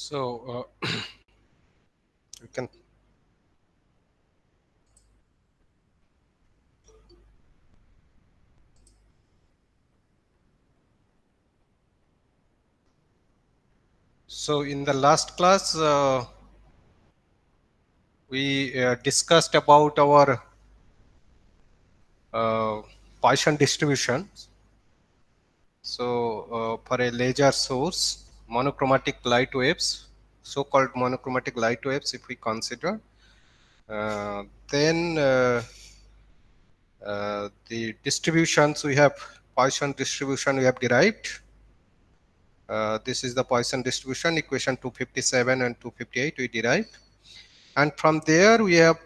So you can. So in the last class, we discussed about our Poisson distribution. So for a laser source, monochromatic light waves, so-called monochromatic light waves, if we consider, then the distributions we have, Poisson distribution we have derived. This is the Poisson distribution, equation 257 and 258 we derived. And from there we have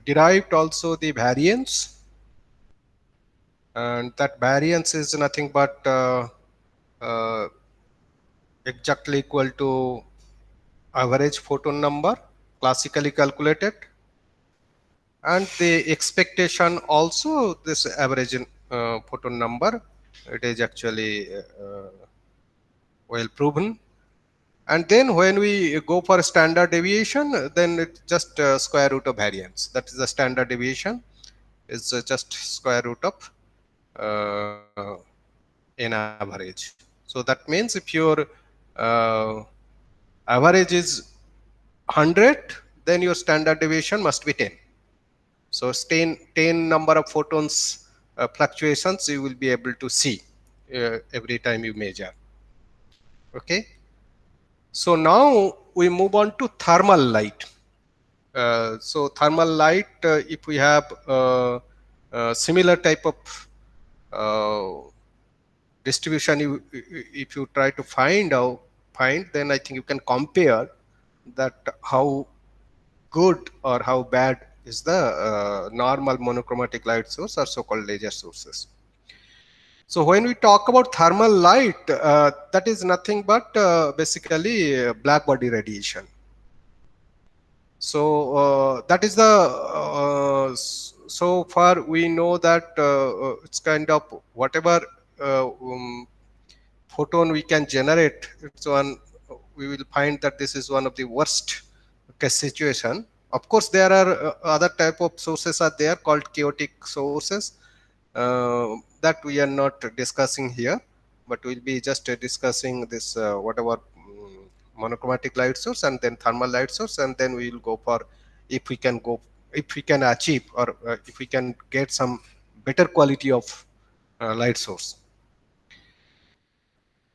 derived also the variance, and that variance is nothing but uh, exactly equal to average photon number classically calculated, and the expectation also this average photon number, it is actually well proven. And then when we go for standard deviation, then it's just square root of variance. That is the standard deviation, is just square root of n average. So that means if your average is 100, then your standard deviation must be 10. So 10 number of photons fluctuations you will be able to see every time you measure. Okay. So now we move on to thermal light. So thermal light, if we have similar type of distribution, if you try to find, then I think you can compare that how good or how bad is the normal monochromatic light source or so-called laser sources. So when we talk about thermal light, that is nothing but basically black body radiation. So that is the so far we know that it's kind of whatever photon we can generate, it's one, we will find that this is one of the worst case situation. Of course there are other type of sources are there called chaotic sources that we are not discussing here, but we'll be just discussing this whatever monochromatic light source and then thermal light source, and then we will go for if we can go, if we can achieve or if we can get some better quality of light source.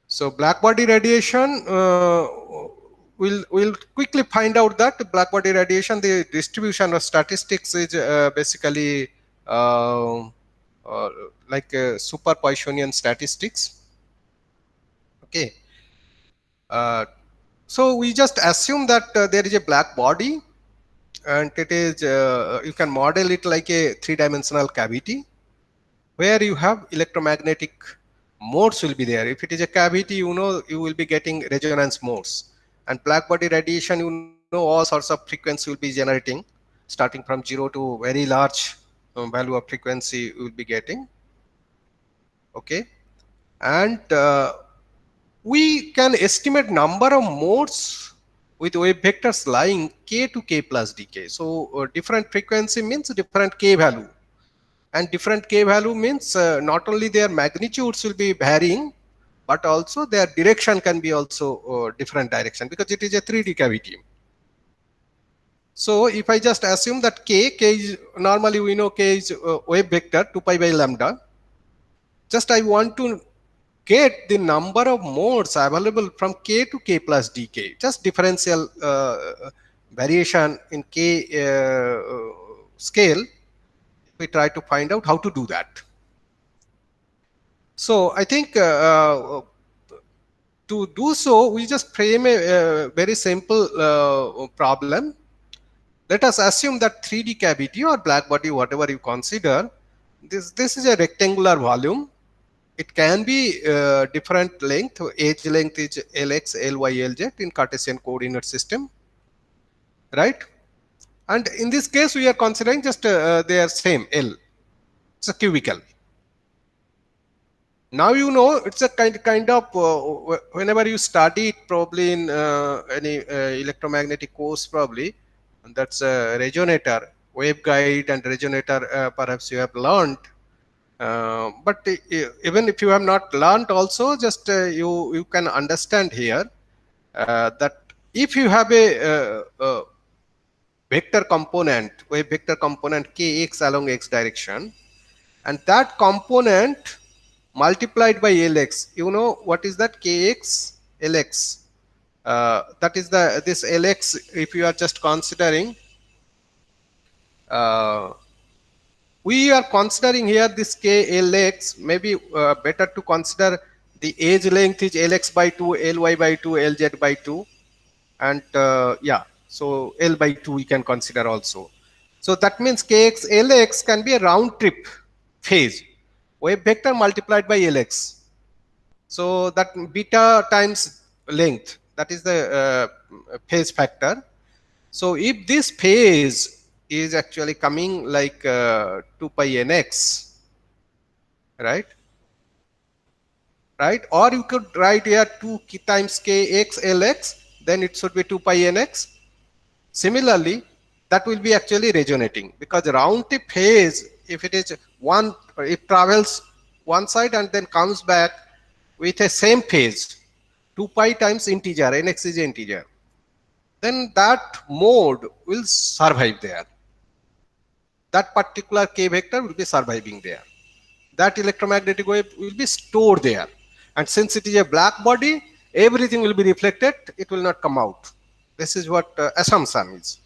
So black body radiation, we'll quickly find out that black body radiation, the distribution of statistics is basically uh, uh, like super Poissonian statistics. Okay. So we just assume that there is a black body, and it is you can model it like a three-dimensional cavity where you have electromagnetic modes will be there. If it is a cavity, you know you will be getting resonance modes, and black body radiation, you know all sorts of frequency will be generating, starting from 0 to very large value of frequency you will be getting. Okay. And we can estimate number of modes with wave vectors lying k to k plus dk. So different frequency means different k value, and different k value means not only their magnitudes will be varying, but also their direction can be also different direction, because it is a 3D cavity. So if I just assume that k is, normally we know k is wave vector 2 pi by lambda, just I want to get the number of modes available from k to k plus dk, just differential variation in k scale. We try to find out how to do that. So I think to do so, we just frame a very simple problem. Let us assume that 3D cavity or black body, whatever you consider, this is a rectangular volume. It can be different length. Edge length is Lx, Ly, Lz in Cartesian coordinate system, right? And in this case, we are considering just they are same L. It's a cubical. Now you know it's a kind of whenever you study it probably in any electromagnetic course probably, and that's a resonator, waveguide and resonator, perhaps you have learned. But even if you have not learned also, just you can understand here that if you have a vector component, wave vector component kx along x direction, and that component multiplied by Lx. You know what is that? Kx Lx. That is the this Lx. If you are just considering, uh, we are considering here this Klx. Maybe better to consider the edge length is Lx by 2, Ly by 2, Lz by 2, and yeah. So L by 2 we can consider also. So that means Kx Lx can be a round trip phase wave vector multiplied by Lx. So that beta times length, that is the phase factor. So if this phase is actually coming like 2 pi nx, right? Right? Or you could write here 2 times kx Lx, then it should be 2 pi nx. Similarly, that will be actually resonating, because round trip phase, if it is one, it travels one side and then comes back with a same phase, 2 pi times integer, nx is integer, then that mode will survive there. That particular k vector will be surviving there. That electromagnetic wave will be stored there. And since it is a black body, everything will be reflected, it will not come out. This is what assumption is.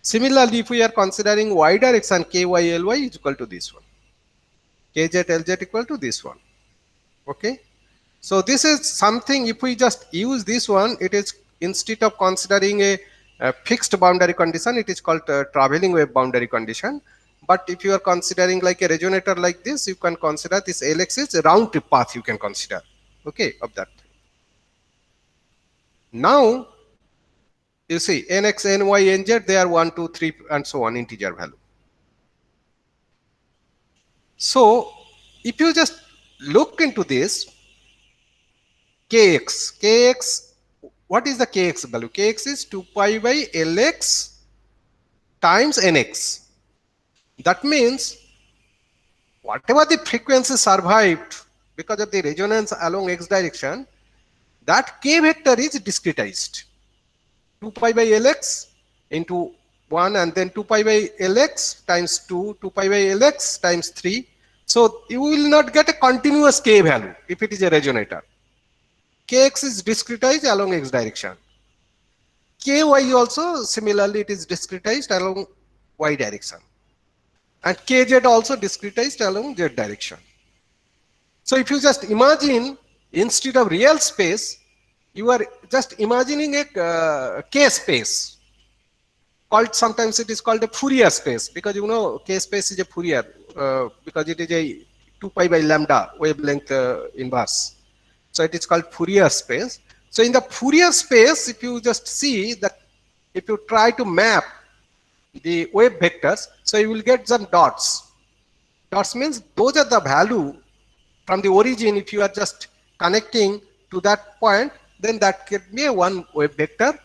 Similarly, if we are considering y direction, ky ly is equal to this one, kz lz equal to this one. Okay. So this is something, if we just use this one, it is, instead of considering a fixed boundary condition, it is called traveling wave boundary condition. But if you are considering like a resonator like this, you can consider this Lx is a round trip path you can consider, okay, of that. Now you see nx, ny, nz, they are 1, 2, 3 and so on, integer value. So if you just look into this, kx, what is the kx value? Kx is 2 pi by Lx times nx. That means whatever the frequency survived because of the resonance along x direction, that k vector is discretized. 2 pi by Lx into 1, and then 2 pi by Lx times 2, 2 pi by Lx times 3. So you will not get a continuous k value if it is a resonator. Kx is discretized along x direction. Ky also similarly, it is discretized along y direction. And kz also discretized along z direction. So if you just imagine, instead of real space, you are just imagining a k space. Called, sometimes it is called a Fourier space, because you know k space is a Fourier because it is a 2 pi by lambda wavelength inverse. So it is called Fourier space. So in the Fourier space, if you just see that, if you try to map the wave vectors, so you will get some dots. Dots means those are the value from the origin. If you are just connecting to that point, then that could be a one wave vector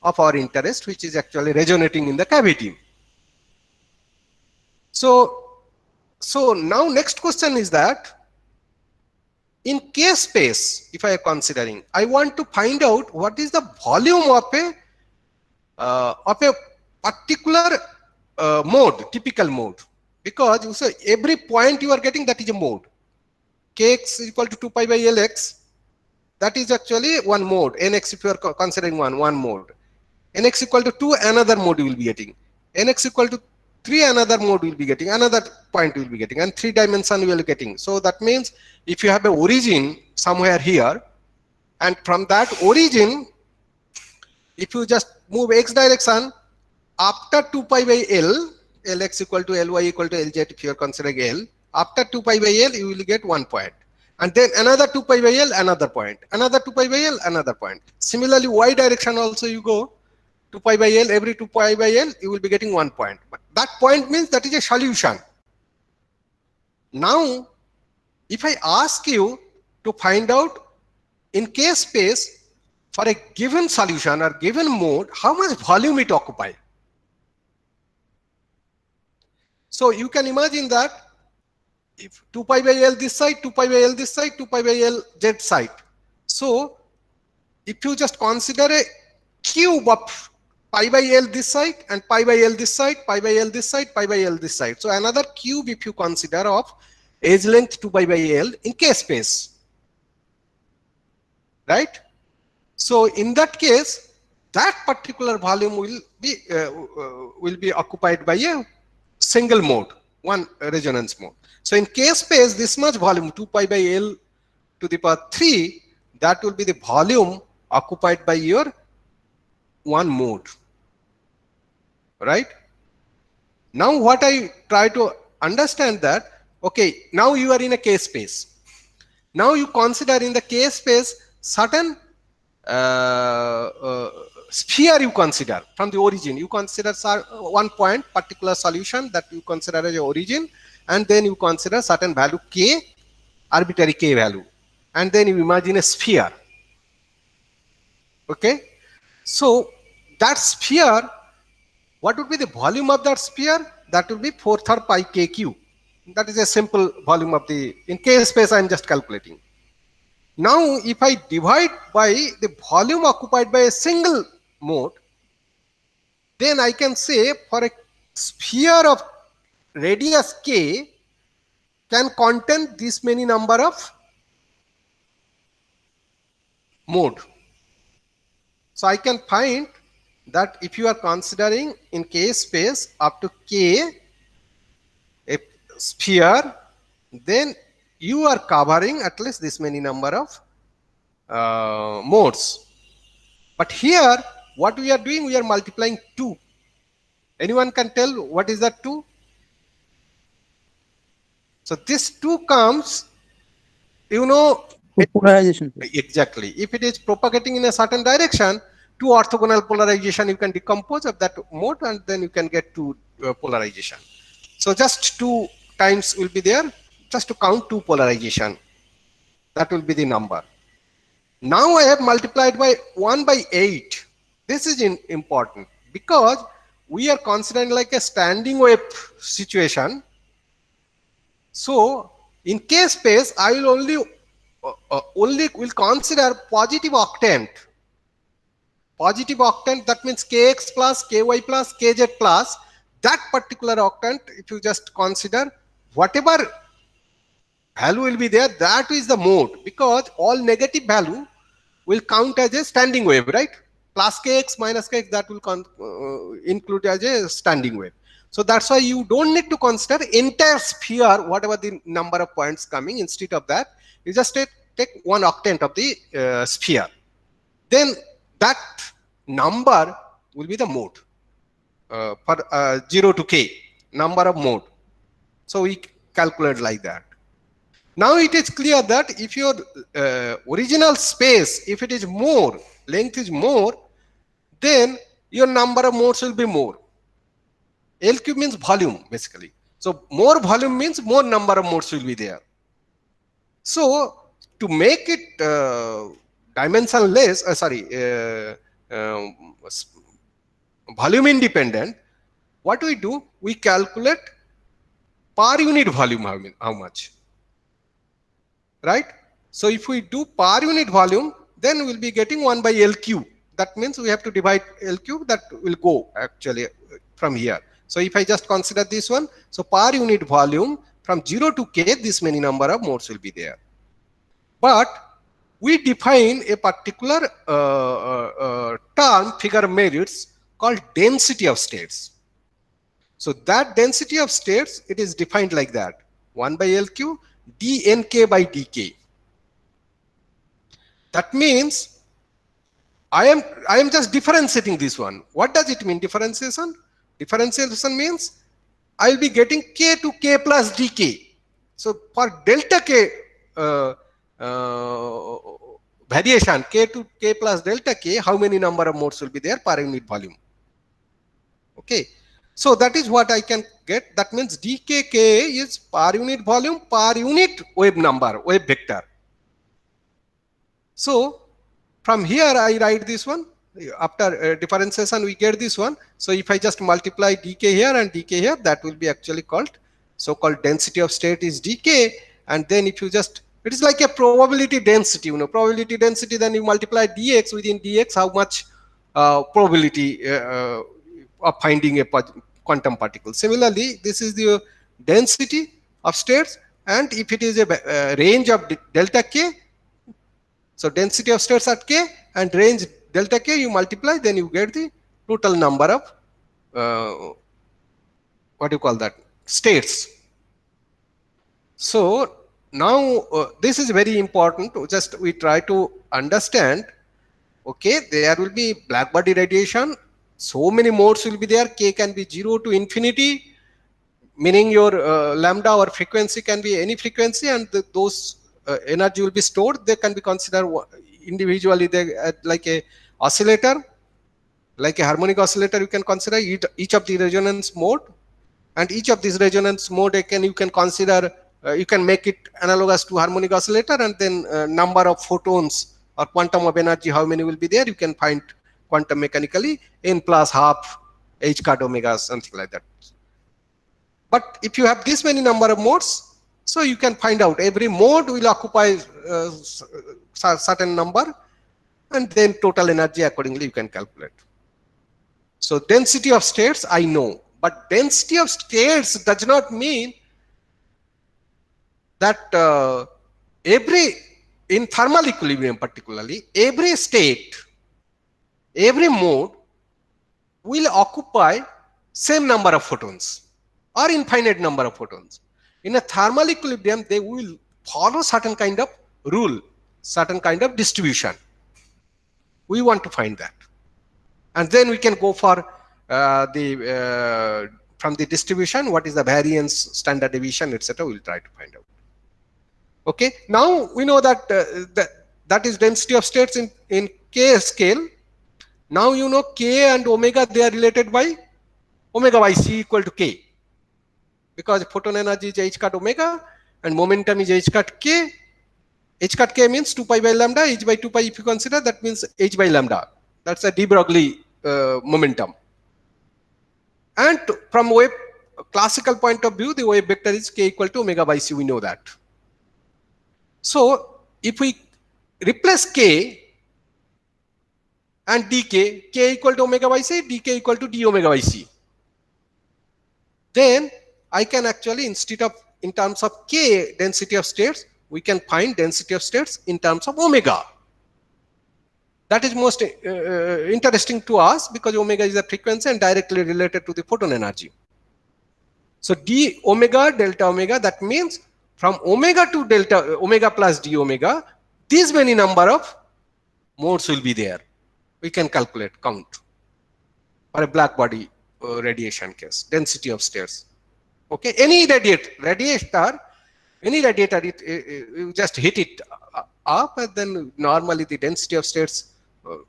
of our interest, which is actually resonating in the cavity. So now next question is that, in k space, if I am considering, I want to find out what is the volume of a particular mode, typical mode, because you say every point you are getting, that is a mode. Kx is equal to 2 pi by Lx, that is actually one mode. Nx, if you are considering one mode. Nx equal to 2, another mode you will be getting. Nx equal to 3, another mode will be getting, another point will be getting, and 3 dimension we will be getting. So that means if you have an origin somewhere here, and from that origin, if you just move x direction after 2 pi by L, Lx equal to Ly equal to Lz, if you are considering L, after 2 pi by L, you will get 1 point. And then another 2 pi by L, another point. Another 2 pi by L, another point. Similarly, y direction also you go 2 pi by L, every 2 pi by L, you will be getting 1 point. But that point means that is a solution. Now, if I ask you to find out in K space for a given solution or given mode how much volume it occupies. So you can imagine that if 2 pi by L this side, 2 pi by L this side, 2 pi by L Z side. So if you just consider a cube of pi by L this side and pi by L this side, pi by L this side, pi by L this side. So another cube if you consider of edge length 2 pi by L in K space, right? So in that case, that particular volume will be occupied by a single mode, one resonance mode. So in K space, this much volume 2 pi by L to the power 3, that will be the volume occupied by your one mode, right? Now what I try to understand that, okay, now you are in a K space. Now you consider in the K space certain sphere you consider from the origin. You consider one point, particular solution that you consider as your origin, and then you consider certain value K, arbitrary K value, and then you imagine a sphere. Okay, so that sphere, what would be the volume of that sphere? That will be 4/3 pi K cube. That is a simple volume of the, in K space I am just calculating. Now if I divide by the volume occupied by a single mode, then I can say for a sphere of radius K can contain this many number of mode. So I can find that if you are considering in K space up to K a sphere, then you are covering at least this many number of modes. But here what we are doing, we are multiplying 2. Anyone can tell what is that 2? So this 2 comes, you know, polarization. Exactly. If it is propagating in a certain direction, 2 orthogonal polarization you can decompose of that mode, and then you can get 2 polarization. So just 2 times will be there, just to count 2 polarization. That will be the number. Now I have multiplied by 1 by 8. This is important because we are considering like a standing wave situation. So in K space, I will only will consider positive octant. Positive octant, that means Kx plus, Ky plus, Kz plus. That particular octant, if you just consider whatever value will be there, that is the mode, because all negative value will count as a standing wave, right? Plus Kx minus Kx, that will include as a standing wave. So that's why you don't need to consider entire sphere, whatever the number of points coming. Instead of that, you just take one octant of the sphere. Then that number will be the mode for 0 to K, number of mode. So we calculate like that. Now it is clear that if your original space, if it is more, length is more, then your number of modes will be more. L cube means volume basically. So more volume means more number of modes will be there. So to make it dimensionless, volume independent, what we do? We calculate per unit volume, how much, right? So if we do per unit volume, then we'll be getting 1 by L cube. That means we have to divide L cube, that will go actually from here. So if I just consider this one, so per unit volume from 0 to K, this many number of modes will be there. But we define a particular term, figure of merits, called density of states. So that density of states, it is defined like that: 1 by LQ dnk by dk. That means I am just differentiating this one. What does it mean, differentiation? Differentiation means I will be getting k to k plus dk. So for delta k variation, k to k plus delta k, how many number of modes will be there per unit volume? Okay, so that is what I can get. That means dkk is per unit volume per unit wave number, wave vector. So from here I write this one. After differentiation we get this one. So if I just multiply dk here and dk here, that will be actually called so-called density of state is dk. And then if you just, it is like a probability density, you know, probability density, then you multiply dx, within dx how much probability of finding a quantum particle. Similarly, this is the density of states, and if it is a range of delta k, so density of states at k and range delta k, you multiply, then you get the total number of what do you call that, states. So now this is very important. Just we try to understand. Okay, there will be black body radiation. So many modes will be there. K can be 0 to infinity, meaning your lambda or frequency can be any frequency, and those energy will be stored. They can be considered individually. They like a oscillator, like a harmonic oscillator. You can consider each of the resonance mode, and each of these resonance mode you can consider. You can make it analogous to harmonic oscillator, and then number of photons or quantum of energy, how many will be there, you can find quantum mechanically, n plus half h card omega, something like that. But if you have this many number of modes, so you can find out every mode will occupy certain number, and then total energy accordingly you can calculate. So density of states I know, but density of states does not mean that in thermal equilibrium particularly, every state, every mode will occupy same number of photons or infinite number of photons. In a thermal equilibrium, they will follow certain kind of rule, certain kind of distribution. We want to find that, and then we can go for from the distribution, what is the variance, standard deviation, etc. We'll try to find out. Okay, now we know that that is density of states in k scale. Now you know k and omega, they are related by omega by c equal to k, because photon energy is h cut omega and momentum is h cut k. H cut k means 2 pi by lambda, h by 2 pi if you consider, that means h by lambda. That's a de Broglie momentum. And from wave classical point of view, the wave vector is k equal to omega by c, we know that. So if we replace k and dk, k equal to omega by c, dk equal to d omega by c, then I can actually, instead of in terms of k density of states, we can find density of states in terms of omega. That is most interesting to us, because omega is the frequency and directly related to the photon energy. So d omega delta omega, that means from omega to delta omega plus d omega, these many number of modes will be there. We can calculate, count for a black body radiation case, density of states. Okay, any radiator, you just hit it up, and then normally the density of states,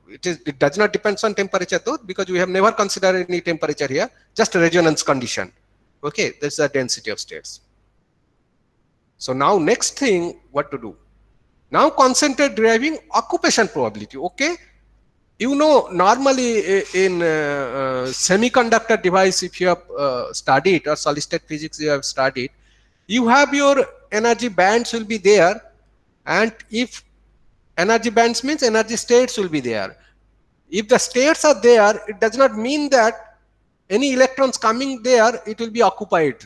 it does not depend on temperature though, because we have never considered any temperature here, just a resonance condition. Okay, that's the density of states. So now next thing, what to do? Now concentrate deriving occupation probability. Okay, you know, normally in semiconductor device, if you have studied, or solid state physics you have studied, you have your energy bands will be there, and if energy bands means energy states will be there. If the states are there, it does not mean that any electrons coming there, it will be occupied.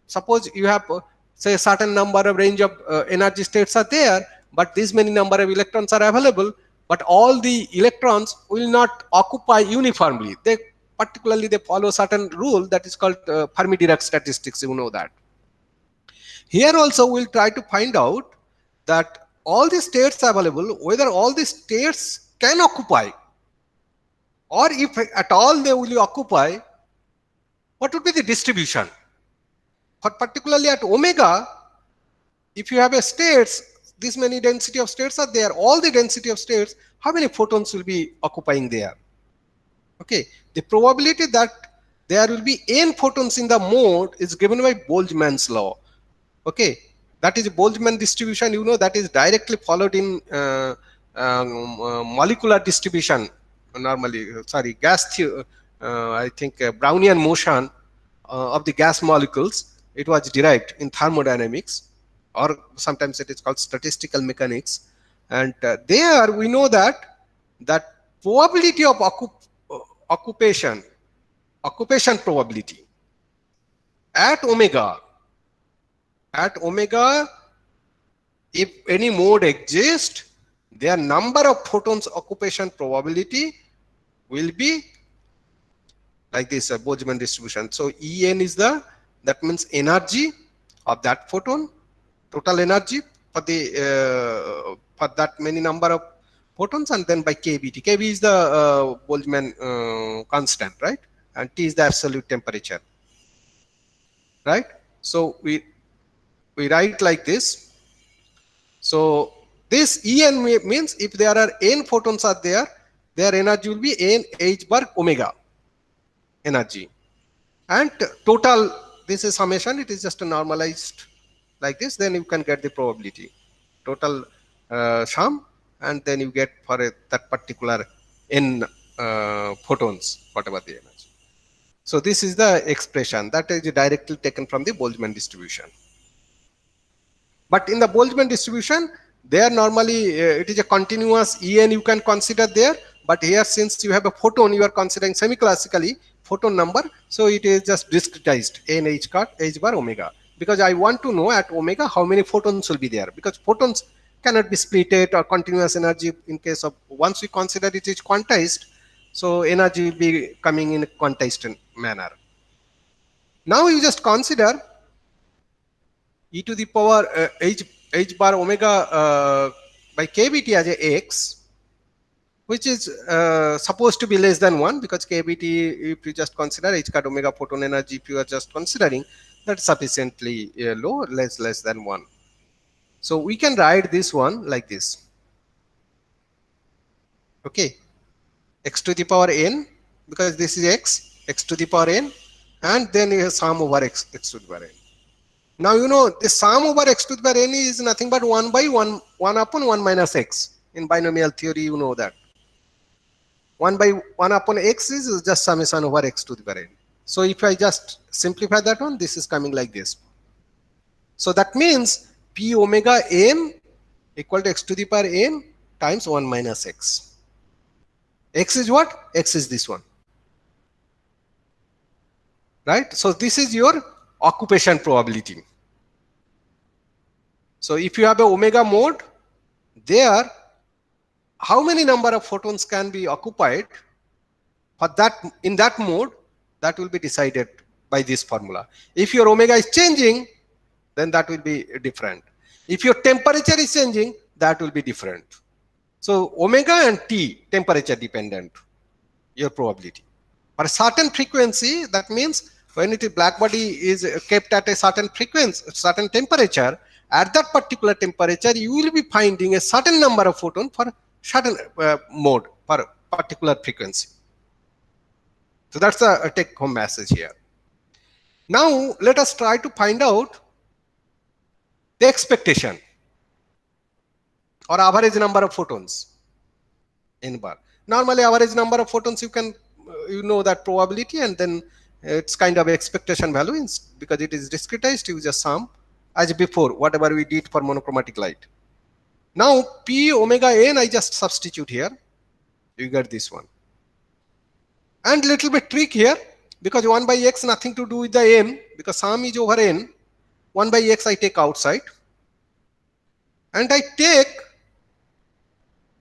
Suppose you have say a certain number of range of energy states are there, but this many number of electrons are available, but all the electrons will not occupy uniformly. They particularly they follow certain rule that is called Fermi-Dirac statistics. You know that. Here also we'll try to find out that all the states available, whether all the states can occupy, or if at all they will occupy, what would be the distribution? But particularly at omega, if you have a states, this many density of states are there, all the density of states, how many photons will be occupying there? Okay, the probability that there will be n photons in the mode is given by Boltzmann's law. Okay, that is Boltzmann distribution, you know, that is directly followed in molecular distribution, normally, sorry, I think Brownian motion of the gas molecules, it was derived in thermodynamics, or sometimes it is called statistical mechanics. And there we know that probability of occupation probability at omega, if any mode exists, their number of photons occupation probability will be like this, Boltzmann distribution. So En is that means energy of that photon, total energy for the for that many number of photons, and then by kBt. Kb is the Boltzmann constant, right? And T is the absolute temperature, right? So we write like this. So this En means if there are n photons are there, their energy will be n h bar omega energy, and total, this is summation, it is just a normalized like this, then you can get the probability total sum, and then you get for that particular n photons whatever the energy. So this is the expression that is directly taken from the Boltzmann distribution. But in the Boltzmann distribution, there normally it is a continuous En you can consider there, but here since you have a photon, you are considering semi-classically photon number, so it is just discretized n h bar omega, because I want to know at omega how many photons will be there, because photons cannot be splitted or continuous energy in case of, once we consider it is quantized, so energy will be coming in a quantized manner. Now you just consider e to the power h bar omega by kBt as a x, which is supposed to be less than 1, because kBt, if you just consider h cut omega photon energy, if you are just considering, that's sufficiently low, less than 1. So we can write this one like this. Okay, x to the power n, because this is x to the power n, and then you have sum over x to the power n. Now you know the sum over x to the power n is nothing but 1 by 1 upon 1 minus x. In binomial theory, you know that 1 by 1 upon x is just summation over x to the power n. So if I just simplify that one, this is coming like this. So that means p omega n equal to x to the power n times 1 minus x. X is what? X is this one, right? So this is your occupation probability. So if you have a omega mode, there how many number of photons can be occupied for that in that mode, that will be decided by this formula. If your omega is changing, then that will be different. If your temperature is changing, that will be different. So omega and T temperature dependent, your probability. For a certain frequency, that means when it is black body is kept at a certain frequency, certain temperature, at that particular temperature, you will be finding a certain number of photons for certain mode for particular frequency. So that's a take-home message here. Now let us try to find out the expectation or average number of photons in bar. Normally average number of photons, you can you know that probability, and then it's kind of expectation value, because it is discretized, you just sum as before whatever we did for monochromatic light. Now p omega n I just substitute here, you get this one. And little bit trick here, because 1 by x nothing to do with the n, because sum is over n. 1 by x I take outside, and I take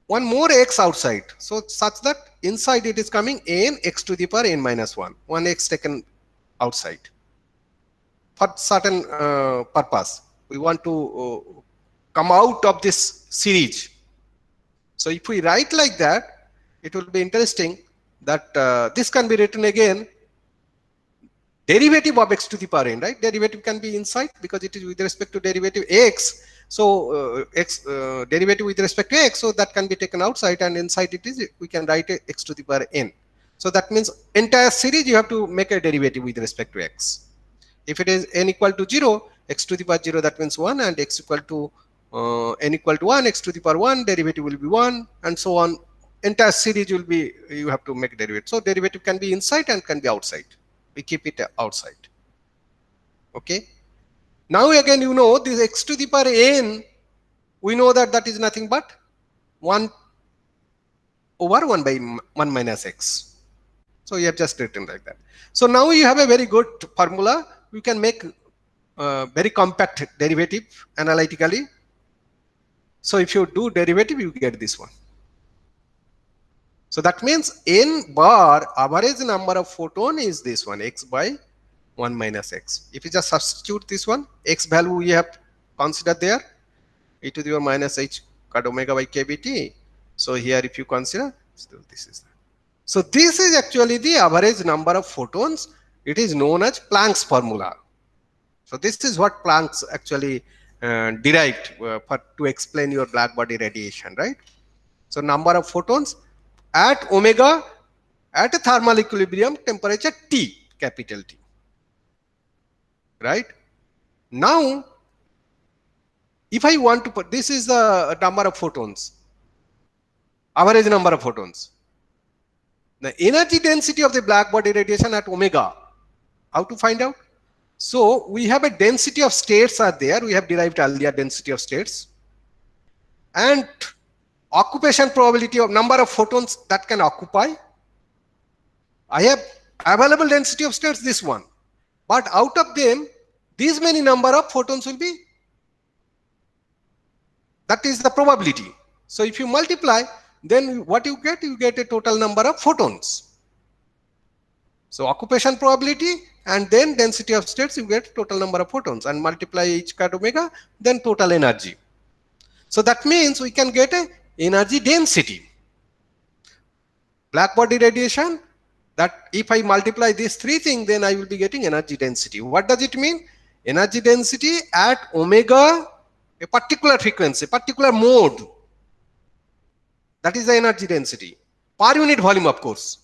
one more x outside, so such that inside it is coming n x to the power n minus 1. One x taken outside for certain purpose. We want to come out of this series. So if we write like that, it will be interesting that this can be written again, derivative of x to the power n, right? Derivative can be inside because it is with respect to derivative x. So derivative with respect to x, so that can be taken outside, and inside it is we can write a x to the power n. So that means entire series you have to make a derivative with respect to x. If it is n equal to 0, x to the power 0, that means 1, and x equal to n equal to 1, x to the power 1, derivative will be 1, and so on. Entire series will be, you have to make derivative. So derivative can be inside and can be outside. We keep it outside. Okay. Now again, you know this x to the power n, we know that that is nothing but 1 over 1 by 1 minus x. So you have just written like that. So now you have a very good formula. You can make very compact derivative analytically. So if you do derivative, you get this one. So that means n bar, average number of photon, is this one, x by 1 minus x. If you just substitute this one, x value we have considered there, e to the power minus h cut omega by kBt. So here if you consider, so this is that. So this is actually the average number of photons. It is known as Planck's formula. So this is what Planck actually derived to explain your black body radiation, right? So number of photons at omega at a thermal equilibrium temperature T, capital T, right? Now, if I want to put, this is the number of photons, average number of photons. The energy density of the black body radiation at omega, how to find out? So we have a density of states are there. We have derived earlier density of states, and occupation probability of number of photons that can occupy. I have available density of states, this one, but out of them, these many number of photons will be, that is the probability. So if you multiply, then what you get a total number of photons. So occupation probability and then density of states, you get total number of photons, and multiply each cut omega, then total energy. So that means we can get a energy density. Black body radiation, that if I multiply these three things, then I will be getting energy density. What does it mean? Energy density at omega, a particular frequency, particular mode. That is the energy density per unit volume, of course.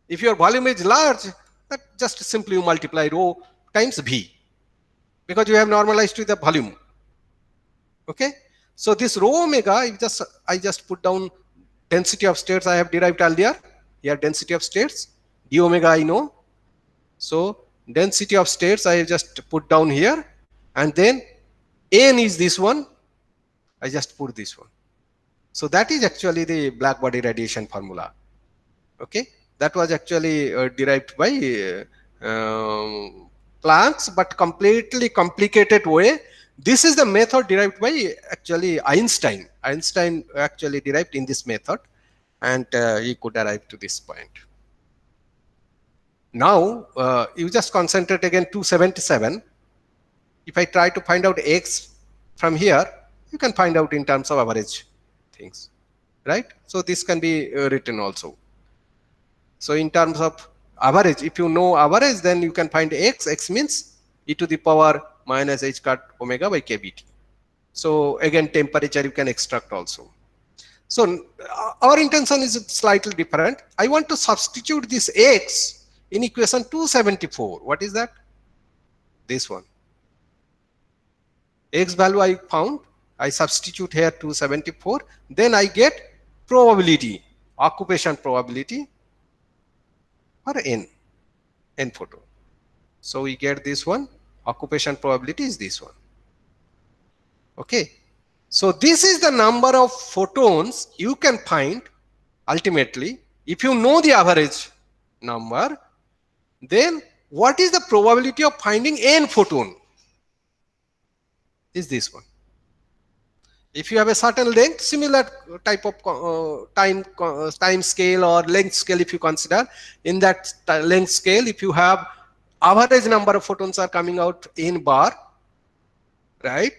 If your volume is large, that just simply you multiply rho times V, because you have normalized to the volume. Okay. So this rho omega, I just put down density of states I have derived earlier. Here density of states, d omega I know. So density of states I have just put down here, and then n is this one. I just put this one. So that is actually the black body radiation formula. Okay. That was actually derived by Planck's, but completely complicated way. This is the method derived by actually Einstein. Einstein actually derived in this method, and he could arrive to this point. Now you just concentrate again 277. If I try to find out x from here, you can find out in terms of average things, right? So this can be written also. So in terms of average, if you know average, then you can find x. X means e to the power minus h cut omega by kBt. So again, temperature you can extract also. So our intention is slightly different. I want to substitute this x in equation 274. What is that? This one. X value I found. I substitute here 274. Then I get probability, occupation probability, or n photon. So we get this one. Occupation probability is this one. Okay. So this is the number of photons you can find ultimately. If you know the average number, then what is the probability of finding n photon? Is this one. If you have a certain length, similar type of time scale or length scale, if you consider, in that length scale, if you have average number of photons are coming out in bar, right?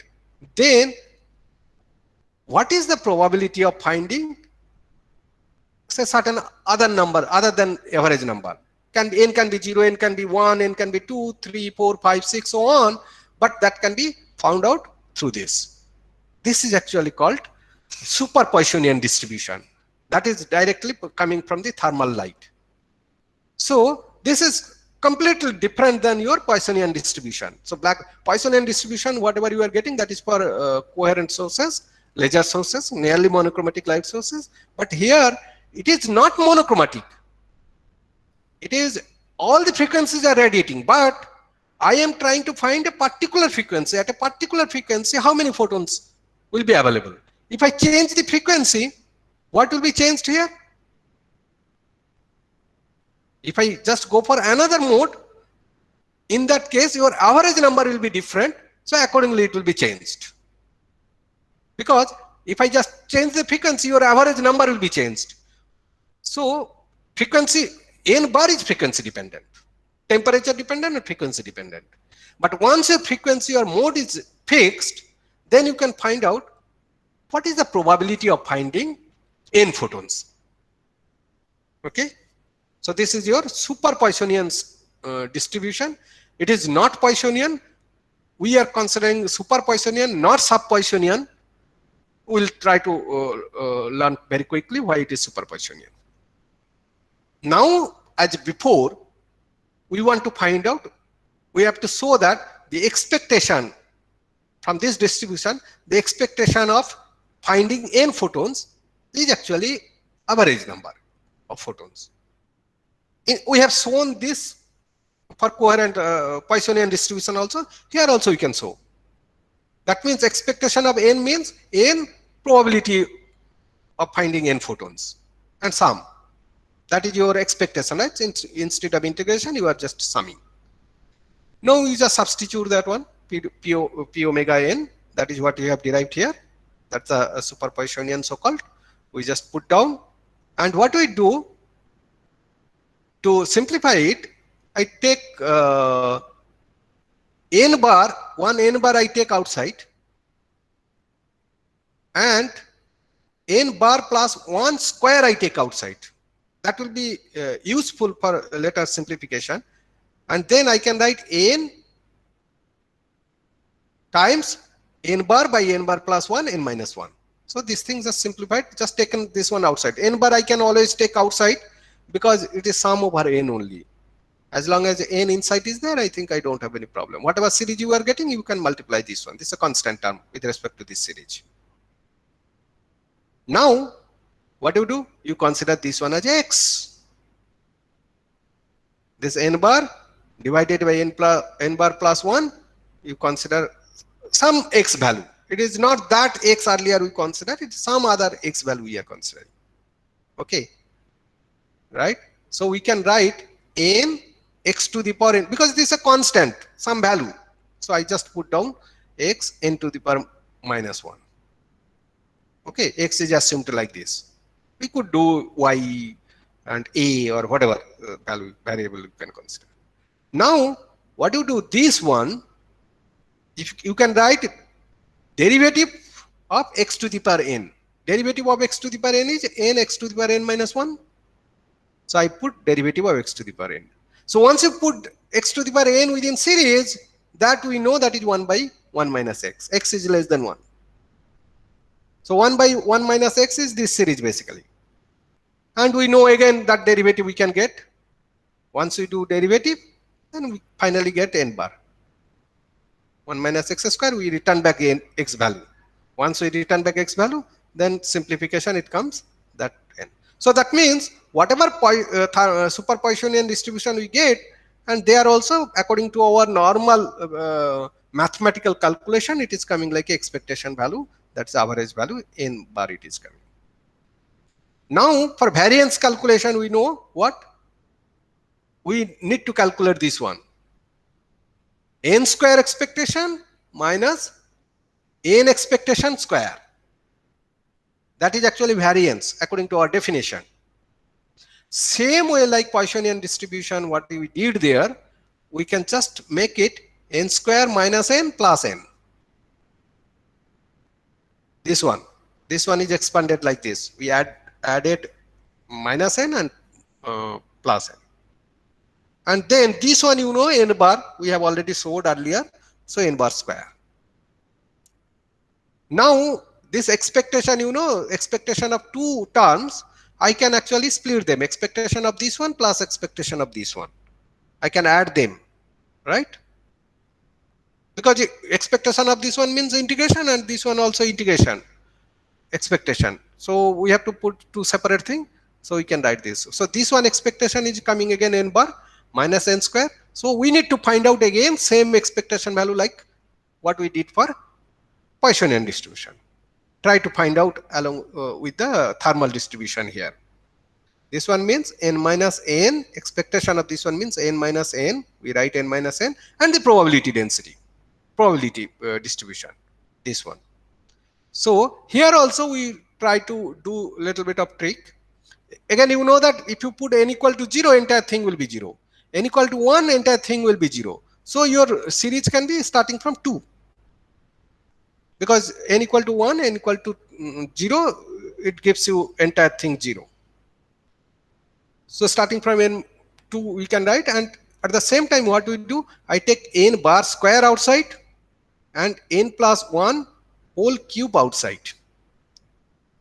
Then what is the probability of finding say certain other number other than average number? N can be 0, n can be 1, n can be 2, 3, 4, 5, 6, so on, but that can be found out through this. This is actually called super Poissonian distribution. That is directly coming from the thermal light. So this is completely different than your Poissonian distribution. So Poissonian distribution, whatever you are getting, that is for coherent sources, laser sources, nearly monochromatic light sources. But here it is not monochromatic. It is all the frequencies are radiating, but I am trying to find a particular frequency. At a particular frequency, how many photons will be available? If I change the frequency, what will be changed here? If I just go for another mode, in that case, your average number will be different. So accordingly, it will be changed. Because if I just change the frequency, your average number will be changed. So frequency, n bar is frequency dependent, temperature dependent and frequency dependent. But once a frequency or mode is fixed, then you can find out what is the probability of finding n photons. Okay. So this is your super Poissonian distribution. It is not Poissonian. We are considering super Poissonian, not sub Poissonian. We'll try to learn very quickly why it is super Poissonian. Now, as before, we want to find out, we have to show that the expectation from this distribution, the expectation of finding n photons is actually average number of photons. We have shown this for coherent Poissonian distribution also. Here also we can show. That means expectation of n means n probability of finding n photons and sum. That is your expectation, right? Instead of integration, you are just summing. Now you just substitute that one, p omega n. That is what you have derived here. That's a super Poissonian so-called. We just put down. And what we do, to simplify it, I take n bar, one n bar I take outside, and n bar plus 1 square I take outside. That will be useful for later simplification. And then I can write n times n bar by n bar plus 1, n minus 1. So these things are simplified, just taken this one outside. N bar I can always take outside because it is sum over n only. As long as n inside is there, I think I don't have any problem. Whatever series you are getting, you can multiply this one. This is a constant term with respect to this series. Now, what do? You consider this one as x. This n bar divided by n bar plus 1, you consider some x value. It is not that x earlier we considered, it is some other x value we are considering. Okay. Right? So we can write n x to the power n, because this is a constant, some value. So I just put down x n to the power minus 1. Okay, x is assumed like this. We could do y and a or whatever variable you can consider. Now, what you do, this one, if you can write derivative of x to the power n. Derivative of x to the power n is n x to the power n minus 1. So I put derivative of x to the power n. So once you put x to the power n within series, that we know that is 1 by 1 minus x. X is less than 1. So 1 by 1 minus x is this series basically. And we know again that derivative we can get. Once we do derivative, then we finally get n bar. 1 minus x square, we return back x value. Once we return back x value, then simplification it comes that n. So that means whatever super Poissonian distribution we get, and they are also according to our normal mathematical calculation, it is coming like expectation value, that's average value, n bar it is coming. Now for variance calculation, we know what? We need to calculate this one. N square expectation minus n expectation square. That is actually variance according to our definition. Same way like Poissonian distribution, what we did there, we can just make it n square minus n plus n. This one is expanded like this. We added minus n and plus n. And then this one, you know, n bar, we have already showed earlier. So n bar square. Now this expectation, you know, expectation of two terms, I can actually split them. Expectation of this one plus expectation of this one. I can add them, right? Because expectation of this one means integration, and this one also integration expectation. So we have to put two separate things. So we can write this. So this one expectation is coming again n bar minus n square. So we need to find out again same expectation value like what we did for Poissonian distribution. Try to find out along with the thermal distribution here. This one means n minus n, expectation of this one means n minus n, we write n minus n, and the probability density, probability distribution, this one. So here also we try to do a little bit of trick. Again, you know that if you put n equal to 0, entire thing will be 0. N equal to 1, entire thing will be 0. So your series can be starting from 2. Because n equal to 1, n equal to 0, it gives you entire thing 0. So starting from n2 we can write, and at the same time what we do, I take n bar square outside and n plus 1 whole cube outside.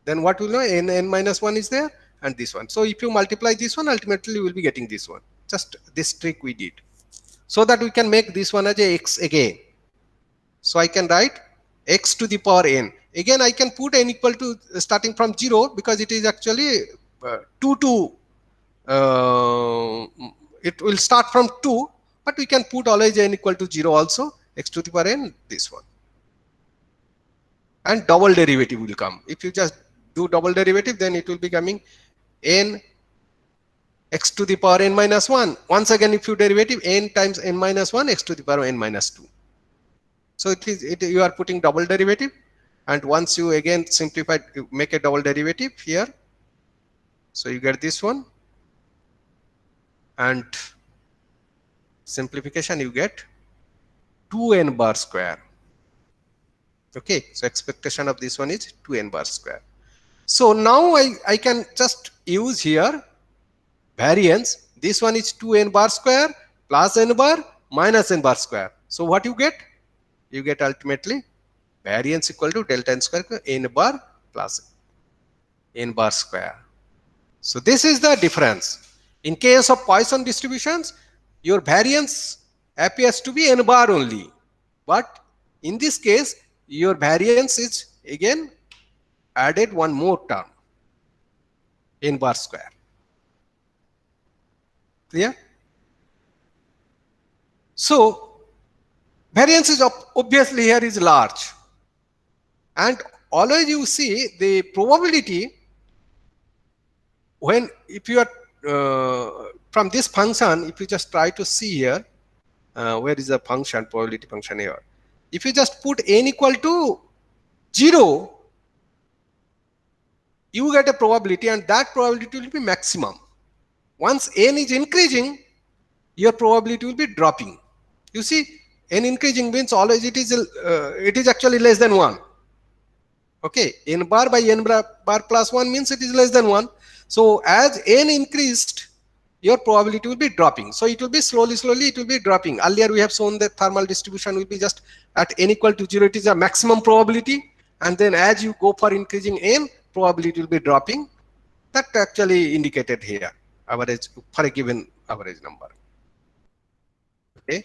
Then what will know, n minus 1 is there and this one. So if you multiply this one, ultimately you will be getting this one. Just this trick we did. So that we can make this one as a x again. So I can write x to the power n. Again I can put n equal to starting from 0 because it is actually 2 to it will start from 2, but we can put always n equal to 0 also, x to the power n, this one. And double derivative will come. If you just do double derivative, then it will be coming n x to the power n minus 1. Once again, if you derivative n times n minus 1, x to the power n minus 2. So you are putting double derivative, and once you again simplify, you make a double derivative here. So you get this one, and simplification you get 2n bar square. Okay, so expectation of this one is 2n bar square. So now I can just use here variance. This one is 2n bar square plus n bar minus n bar square. So what you get? You get ultimately variance equal to delta n square n bar plus n bar square. So this is the difference. In case of Poisson distributions, your variance appears to be n bar only. But in this case, your variance is again added one more term, n bar square. Clear? So variance is obviously here is large, and always you see the probability when, if you are from this function, if you just try to see here, where is the function, probability function here? If you just put n equal to 0, you get a probability, and that probability will be maximum. Once n is increasing, your probability will be dropping. You see, n increasing means always it is actually less than 1. Okay, n bar by n bar plus 1 means it is less than 1. So as n increased, your probability will be dropping. So it will be slowly it will be dropping. Earlier we have shown that thermal distribution will be just at n equal to 0, it is a maximum probability, and then as you go for increasing n, probability will be dropping. That actually indicated here, average for a given average number. Okay.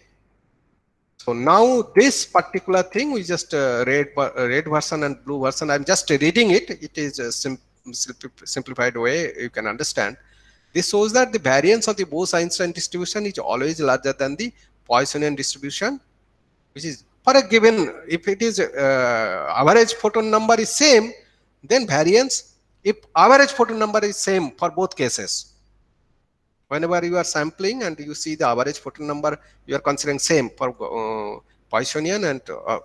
So now this particular thing, we just red version and blue version, I'm just reading it. It is a simplified way you can understand. This shows that the variance of the Bose-Einstein distribution is always larger than the Poissonian distribution, which is for a given, if it is average photon number is same, then variance, if average photon number is same for both cases, whenever you are sampling and you see the average photon number, you are considering same for Poissonian and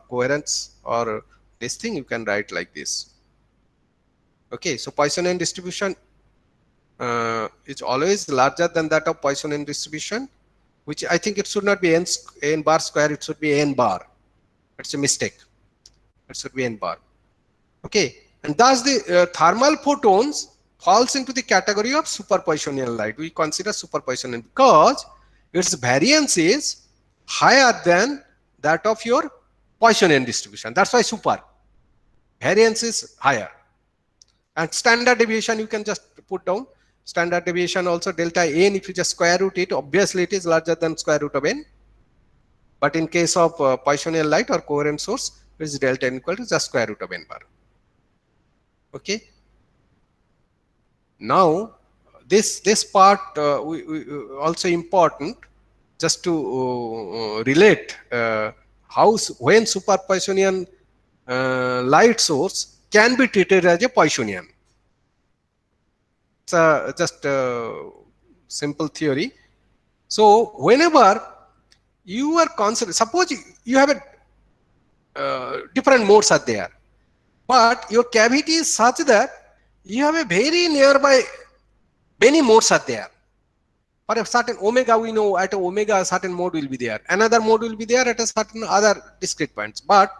coherence or this thing, you can write like this. Okay, so Poissonian distribution is always larger than that of Poissonian distribution, which I think it should not be n bar square, it should be n bar. It's a mistake. It should be n bar. Okay, and thus the thermal photons falls into the category of super Poissonian light. We consider super Poissonian because its variance is higher than that of your Poissonian distribution. That's why super. Variance is higher. And standard deviation you can just put down. standard deviation also delta n, if you just square root it, obviously it is larger than square root of n. But in case of Poissonian light or coherent source, it is delta n equal to just square root of n bar. Okay. Now this part we also important, just to relate how when super Poissonian light source can be treated as a Poissonian. It's just a simple theory. So whenever you are considered, suppose you have a different modes are there, but your cavity is such that you have a very nearby, many modes are there. For a certain omega, we know at omega a certain mode will be there, another mode will be there at a certain other discrete points. But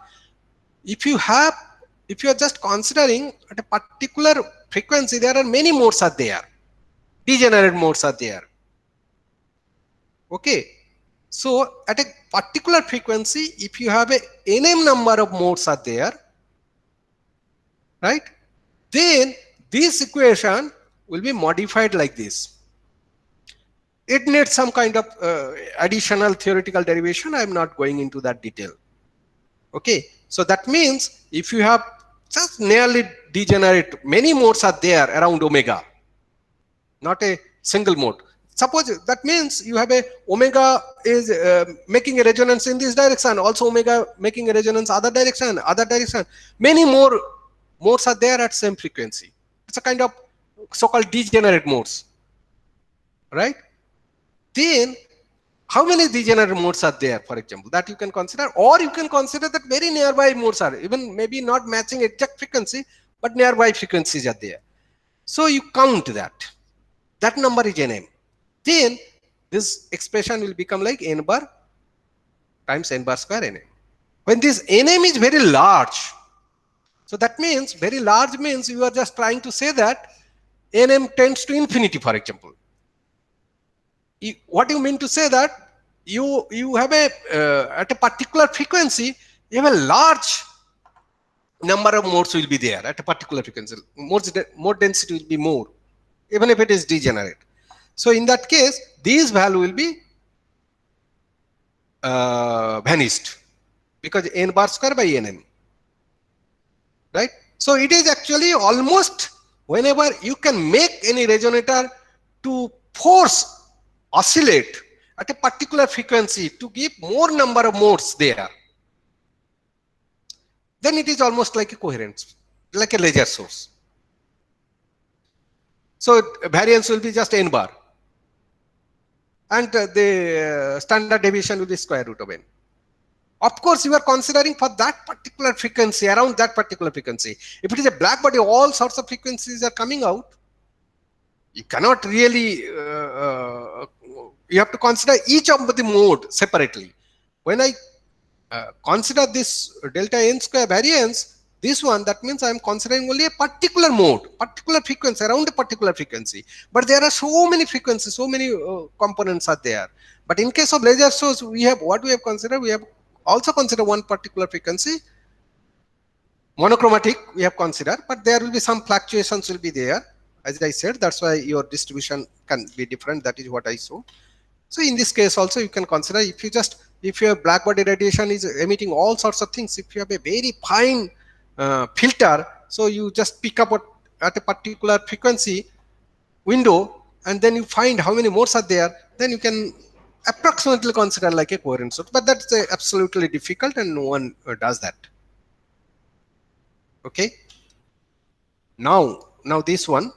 if you are just considering at a particular frequency, there are many modes are there, degenerate modes are there. Okay. So at a particular frequency, if you have a nm number of modes are there, right, then this equation will be modified like this. It needs some kind of additional theoretical derivation. I am not going into that detail. Okay. So that means if you have just nearly degenerate, many modes are there around omega, not a single mode. Suppose that means you have a omega is making a resonance in this direction, also omega making a resonance other direction. Many more modes are there at same frequency. It's a kind of so-called degenerate modes, right? Then how many degenerate modes are there, for example, that you can consider, or you can consider that very nearby modes are even maybe not matching exact frequency, but nearby frequencies are there. So you count that number is nm. Then this expression will become like n bar times n bar square nm. When this nm is very large, so that means very large means you are just trying to say that nm tends to infinity, for example. What you mean to say that you have a at a particular frequency, you have a large number of modes will be there at a particular frequency. Mode density will be more, even if it is degenerate. So in that case, these value will be vanished because n bar square by nm, right? So it is actually almost whenever you can make any resonator to force oscillate at a particular frequency to give more number of modes there, then it is almost like a coherent, like a laser source. So variance will be just n bar, and the standard deviation will be square root of n. Of course, you are considering for that particular frequency, around that particular frequency. If it is a black body, all sorts of frequencies are coming out. You cannot really, you have to consider each of the mode separately. When I consider this delta n square variance, this one, that means I am considering only a particular mode, particular frequency, around a particular frequency. But there are so many frequencies, so many components are there. But in case of laser source, we have what we have considered. We have also considered one particular frequency, monochromatic we have considered, but there will be some fluctuations will be there. As I said, that's why your distribution can be different. That is what I saw. So in this case also you can consider, if your black body radiation is emitting all sorts of things, if you have a very fine filter, so you just pick up at a particular frequency window and then you find how many modes are there, then you can approximately consider like a coherent source. But that's absolutely difficult and no one does that. Okay. Now this one.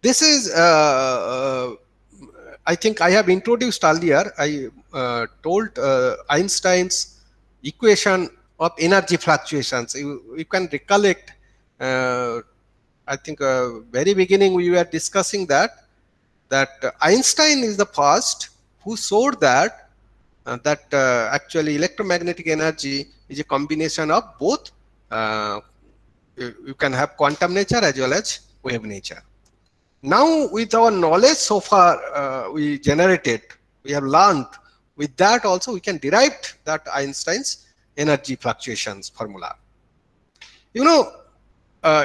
This is, I think I have introduced earlier, I told Einstein's equation of energy fluctuations. You can recollect, I think very beginning we were discussing that Einstein is the first who showed that actually electromagnetic energy is a combination of both, you can have quantum nature as well as wave nature. Now with our knowledge so far we generated, we have learned, with that also we can derive that Einstein's energy fluctuations formula. You know,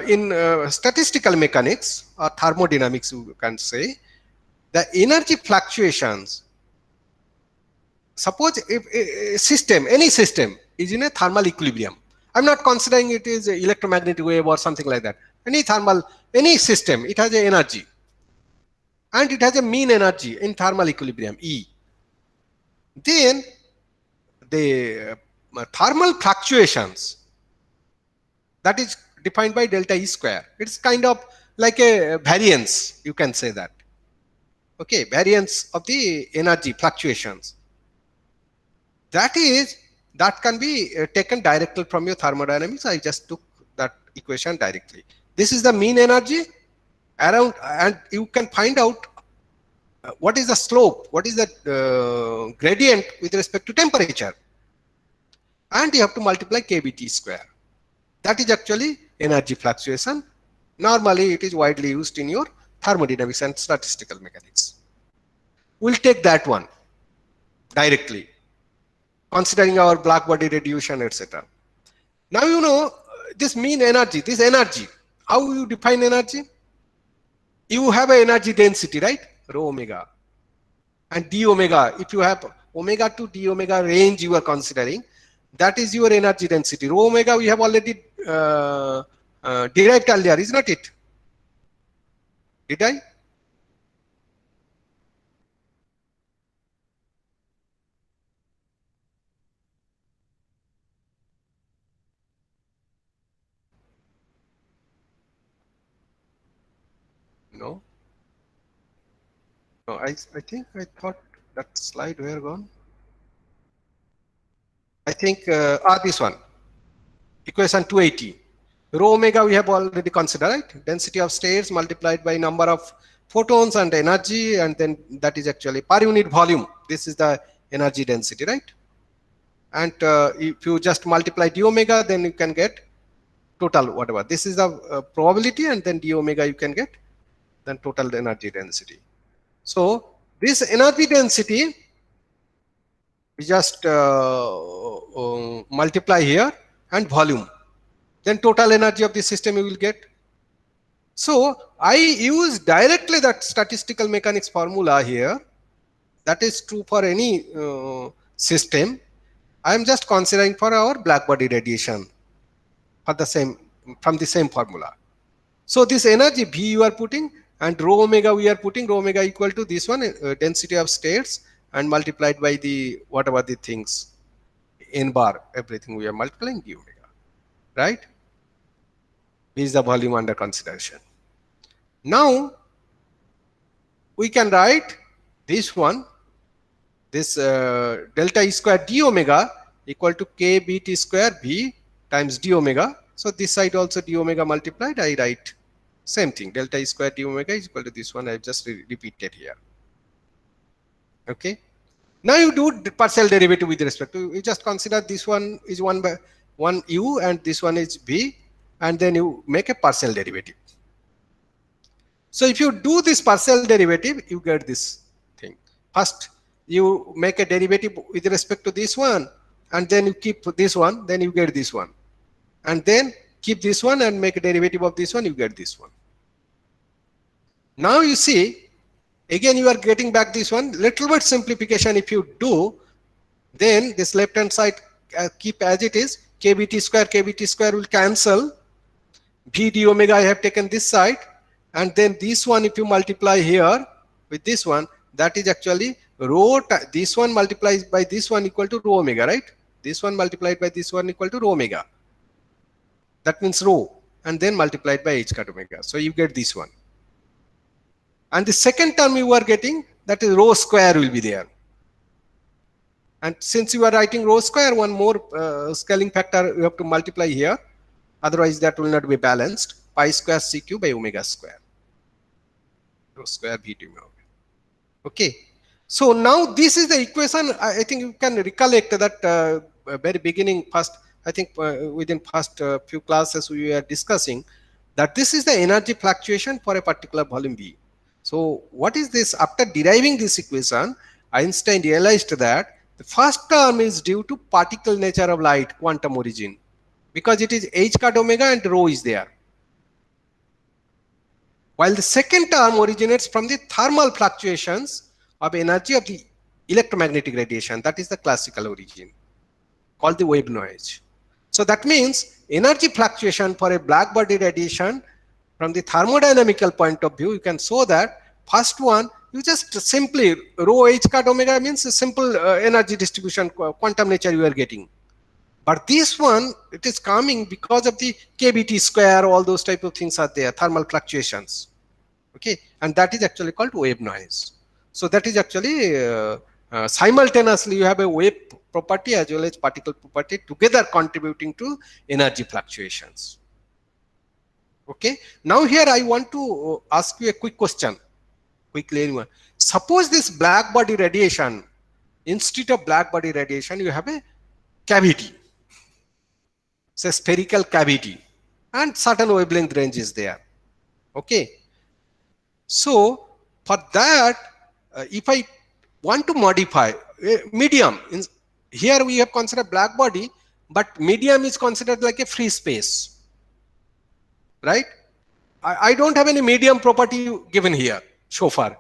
in statistical mechanics or thermodynamics, you can say, the energy fluctuations, suppose if a system, any system is in a thermal equilibrium, I'm not considering it is a electromagnetic wave or something like that, any system, it has a energy and it has a mean energy in thermal equilibrium E. Then the thermal fluctuations, that is defined by delta E square. It's kind of like a variance, you can say that. Okay, variance of the energy fluctuations. That can be taken directly from your thermodynamics. I just took that equation directly. This is the mean energy around, and you can find out what is the slope, what is the gradient with respect to temperature, and you have to multiply kBT square. That is actually energy fluctuation. Normally it is widely used in your thermodynamics and statistical mechanics. We'll take that one directly, considering our black body radiation, etc. Now you know this mean energy, this energy, how you define energy? You have an energy density, right? Rho omega. And d omega, if you have omega to d omega range you are considering, that is your energy density. Rho omega we have already derived earlier, is not it? Did I? No. No, I think I thought that slide were gone. I think this one, equation 280. Rho omega we have already considered, right? Density of states multiplied by number of photons and energy, and then that is actually per unit volume. This is the energy density, right? And if you just multiply d omega, then you can get total whatever. This is the probability, and then d omega you can get then total energy density. So this energy density we just multiply here and volume, then total energy of the system you will get. So I use directly that statistical mechanics formula here. That is true for any system. I am just considering for our black body radiation for the same, from the same formula. So this energy V you are putting, and rho omega we are putting, rho omega equal to this one, density of states, and multiplied by the whatever the things, n bar, everything we are multiplying d omega, right? This is the volume under consideration. Now we can write this one, this delta E square d omega equal to kBT square V times d omega. So this side also d omega multiplied, I write same thing, delta E square d omega is equal to this one, I have just repeated here. Okay. Now you do the partial derivative with respect to, you just consider this one is 1 by 1 u and this one is v, and then you make a partial derivative. So if you do this partial derivative, you get this thing. First you make a derivative with respect to this one, and then you keep this one, then you get this one, and then keep this one and make a derivative of this one, you get this one. Now you see, again you are getting back this one, little bit simplification if you do, then this left hand side keep as it is, kBT square will cancel, v d omega I have taken this side, and then this one if you multiply here with this one, that is actually rho, this one multiplies by this one equal to rho omega, right? This one multiplied by this one equal to rho omega. That means rho, and then multiplied by h cut omega. So you get this one. And the second term you are getting, that is rho square will be there. And since you are writing rho square, one more scaling factor you have to multiply here. Otherwise that will not be balanced. Pi square CQ by omega square. Rho square v to omega. Okay. So now this is the equation. I think you can recollect that very beginning, first, I think within first few classes we were discussing that this is the energy fluctuation for a particular volume V. So what is this? After deriving this equation, Einstein realized that the first term is due to particle nature of light, quantum origin, because it is h cut omega and rho is there. while the second term originates from the thermal fluctuations of energy of the electromagnetic radiation. That is the classical origin, called the wave noise. So that means energy fluctuation for a black body radiation from the thermodynamical point of view, you can show that first one, you just simply rho h cut omega means a simple energy distribution, quantum nature you are getting. But this one, it is coming because of the kBT square, all those type of things are there, thermal fluctuations. Okay, and that is actually called wave noise. So that is actually simultaneously you have a wave property as well as particle property together contributing to energy fluctuations. Okay, now here I want to ask you a quick question, quickly anyone. Suppose this black body radiation, instead of black body radiation, you have a cavity, say spherical cavity, and certain wavelength range is there. Okay, so for that, if I want to modify medium, here we have considered black body, but medium is considered like a free space, right? I don't have any medium property given here so far.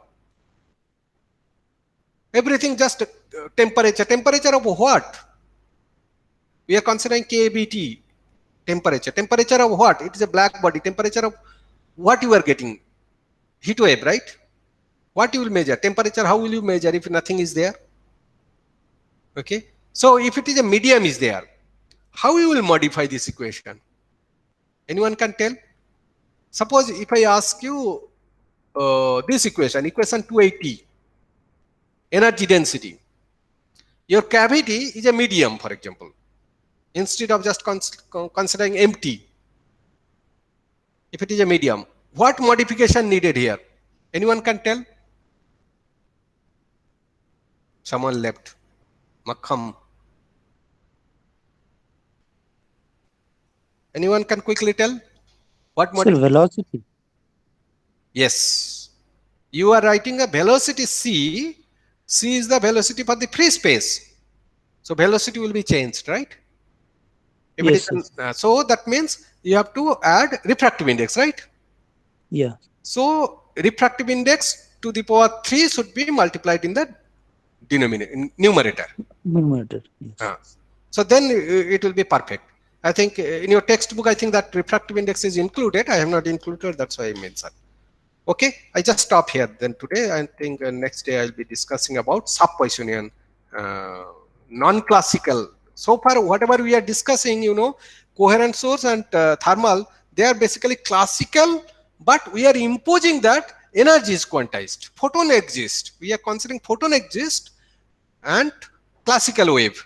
Everything just temperature. Temperature of what? We are considering kBT, temperature. Temperature of what? It is a black body. Temperature of what you are getting? Heat wave, right? What you will measure? Temperature, how will you measure if nothing is there? Okay. So if it is a medium is there, how you will modify this equation? Anyone can tell? Suppose if I ask you this equation, equation 280, energy density. Your cavity is a medium, for example. Instead of just considering empty, if it is a medium, what modification needed here? Anyone can tell? Someone left. Makham. Anyone can quickly tell? What modification? Velocity. Yes. You are writing a velocity c. C is the velocity for the free space. So velocity will be changed, right? If Yes, it is, so that means you have to add refractive index, right? Yeah. So refractive index to the power 3 should be multiplied in the numerator. Numerator. Yes. So then it will be perfect. I think in your textbook, I think that refractive index is included. I have not included, that's why I mentioned. Okay, I just stop here then today. I think next day I'll be discussing about sub-Poissonian, non-classical. So far, whatever we are discussing, you know, coherent source and thermal, they are basically classical, but we are imposing that energy is quantized. Photon exists. We are considering photon exists and classical wave.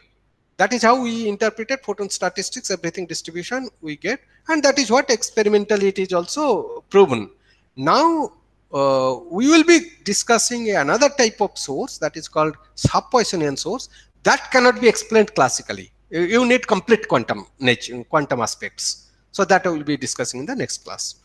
That is how we interpreted photon statistics, everything distribution we get, and that is what experimentally it is also proven. Now we will be discussing another type of source that is called sub-Poissonian source that cannot be explained classically. You need complete quantum nature, quantum aspects. So that I will be discussing in the next class.